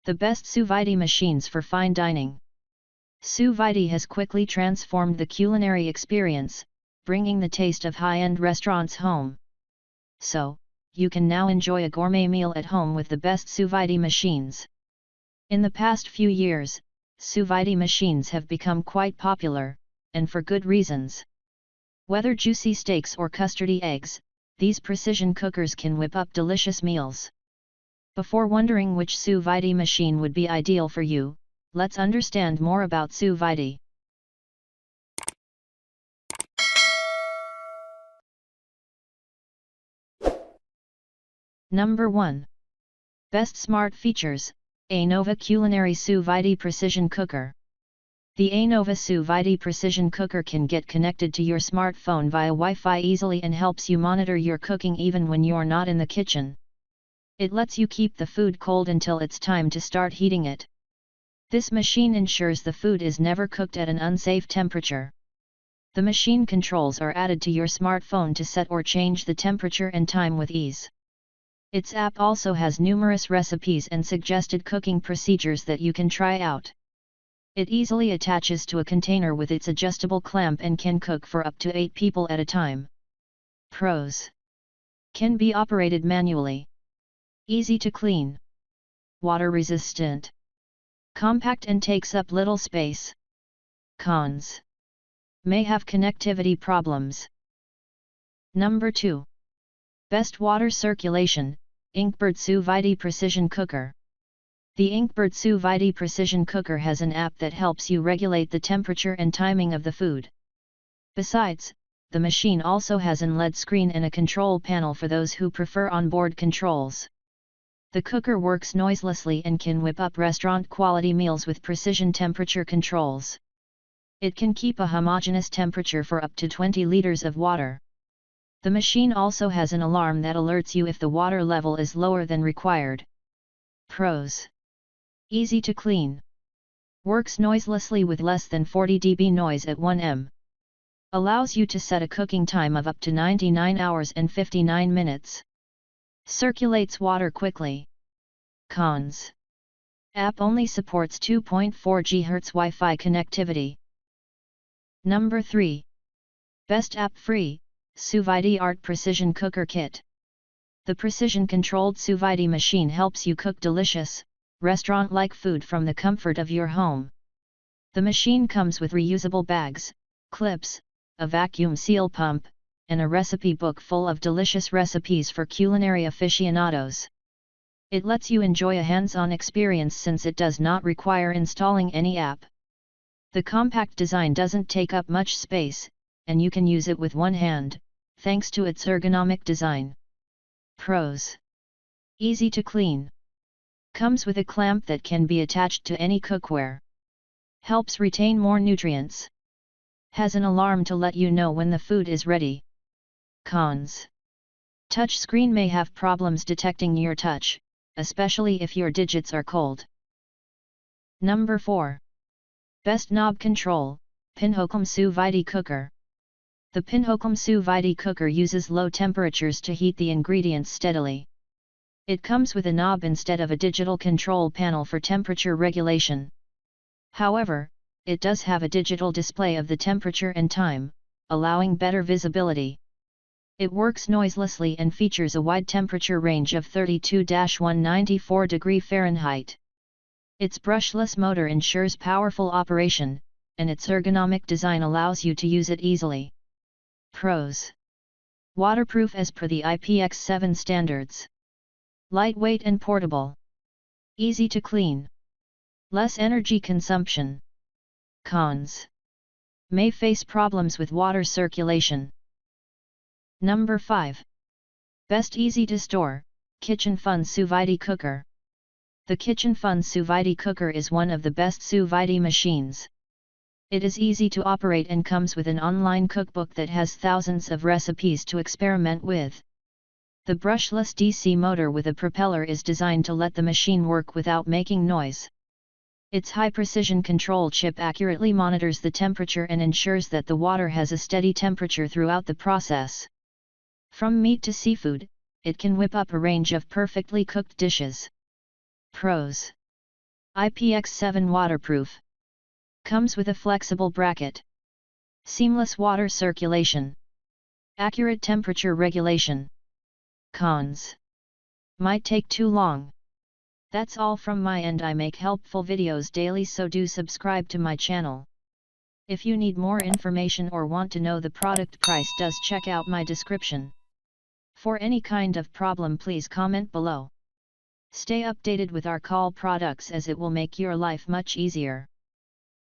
The best Sous Vide machines for fine dining. Sous Vide has quickly transformed the culinary experience, bringing the taste of high-end restaurants home. So, you can now enjoy a gourmet meal at home with the best Sous Vide machines. In the past few years, Sous Vide machines have become quite popular, and for good reasons. Whether juicy steaks or custardy eggs, these precision cookers can whip up delicious meals. Before wondering which Sous Vide machine would be ideal for you, let's understand more about Sous Vide. Number 1. Best Smart Features, Anova Culinary Sous Vide Precision Cooker. The Anova Sous Vide Precision Cooker can get connected to your smartphone via Wi-Fi easily and helps you monitor your cooking even when you're not in the kitchen. It lets you keep the food cold until it's time to start heating it. This machine ensures the food is never cooked at an unsafe temperature. The machine controls are added to your smartphone to set or change the temperature and time with ease. Its app also has numerous recipes and suggested cooking procedures that you can try out. It easily attaches to a container with its adjustable clamp and can cook for up to 8 people at a time. Pros: can be operated manually. Easy to clean. Water resistant. Compact and takes up little space. Cons: may have connectivity problems. Number 2. Best Water Circulation, Inkbird Sous Vide Precision Cooker. The Inkbird Sous Vide Precision Cooker has an app that helps you regulate the temperature and timing of the food. Besides, the machine also has an LED screen and a control panel for those who prefer onboard controls. The cooker works noiselessly and can whip up restaurant-quality meals with precision temperature controls. It can keep a homogeneous temperature for up to 20 liters of water. The machine also has an alarm that alerts you if the water level is lower than required. Pros: easy to clean. Works noiselessly with less than 40 dB noise at 1 m. Allows you to set a cooking time of up to 99 hours and 59 minutes. Circulates water quickly. Cons: app only supports 2.4 GHz Wi-Fi connectivity. Number 3. Best App-Free, Sous Vide Art Precision Cooker Kit. The precision-controlled Sous Vide machine helps you cook delicious, restaurant-like food from the comfort of your home. The machine comes with reusable bags, clips, a vacuum seal pump, and a recipe book full of delicious recipes for culinary aficionados. It lets you enjoy a hands-on experience since it does not require installing any app. The compact design doesn't take up much space, and you can use it with one hand, thanks to its ergonomic design. Pros: easy to clean. Comes with a clamp that can be attached to any cookware. Helps retain more nutrients. Has an alarm to let you know when the food is ready. Cons: touch screen may have problems detecting your touch, especially if your digits are cold. Number 4. Best Knob Control, Pynhoklm Sous Vide Cooker. The Pynhoklm Sous Vide Cooker uses low temperatures to heat the ingredients steadily. It comes with a knob instead of a digital control panel for temperature regulation. However, it does have a digital display of the temperature and time, allowing better visibility. It works noiselessly and features a wide temperature range of 32–194 degrees Fahrenheit. Its brushless motor ensures powerful operation, and its ergonomic design allows you to use it easily. Pros: waterproof as per the IPX7 standards. Lightweight and portable. Easy to clean. Less energy consumption. Cons: may face problems with water circulation. Number 5. Best Easy to Store, KitchenFun Sous Vide Cooker. The KitchenFun Sous Vide Cooker is one of the best Sous Vide machines. It is easy to operate and comes with an online cookbook that has thousands of recipes to experiment with. The brushless DC motor with a propeller is designed to let the machine work without making noise. Its high-precision control chip accurately monitors the temperature and ensures that the water has a steady temperature throughout the process. From meat to seafood, it can whip up a range of perfectly cooked dishes. Pros: IPX7 waterproof. Comes with a flexible bracket. Seamless water circulation. Accurate temperature regulation. Cons. Might take too long. That's all from my end. I make helpful videos daily, so do subscribe to my channel. If you need more information or want to know the product price, does check out my description. For any kind of problem, please comment below. Stay updated with our call products, as it will make your life much easier.